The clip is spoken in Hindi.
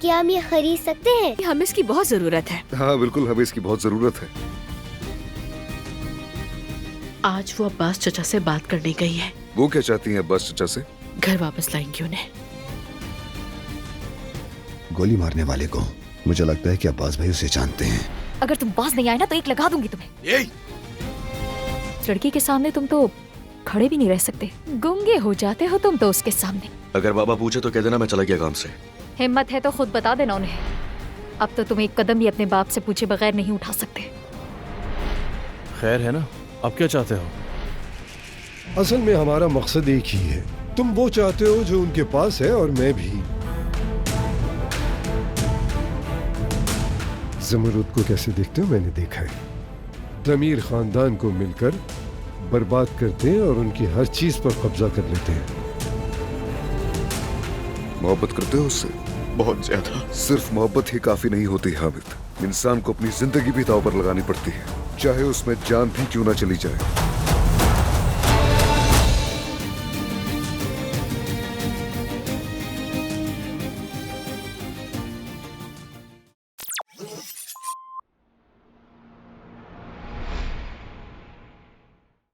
क्या हम ये खरीद सकते हैं? हमें इसकी बहुत जरूरत है। हाँ बिल्कुल, हमें इसकी बहुत जरूरत है। आज वो अब्बास चचा से बात करने गई है। वो क्या चाहती हैं अब्बास चचा से? घर वापस लाएंगी उन्हें। गोली मारने वाले को मुझे लगता है कि अब्बास भाई उसे जानते हैं। अगर तुम पास नहीं आए ना तो एक लगा दूंगी तुम्हें। लड़की के सामने तुम तो खड़े भी नहीं रह सकते, गूंगे हो जाते हो तुम तो उसके सामने। अगर बाबा पूछे तो कह देना मैं चला गया काम से। हिम्मत है तो खुद बता देना उन्हें। अब तो तुम एक कदम भी अपने बाप से पूछे बगैर नहीं उठा सकते। खैर है ना, अब क्या चाहते हो? असल में हमारा मकसद एक ही है। तुम वो चाहते हो जो उनके पास है और मैं भी। ज़मरूद को कैसे देखते हो मैंने देखा है। ज़मीर खानदान को मिलकर बर्बाद करते हैं और उनकी हर चीज पर कब्जा कर लेते हैं। मोहब्बत करते हो उससे? बहुत ज्यादा। सिर्फ मोहब्बत ही काफी नहीं होती हामिद, इंसान को अपनी जिंदगी भी दांव पर लगानी पड़ती है, चाहे उसमें जान भी क्यों ना चली जाए।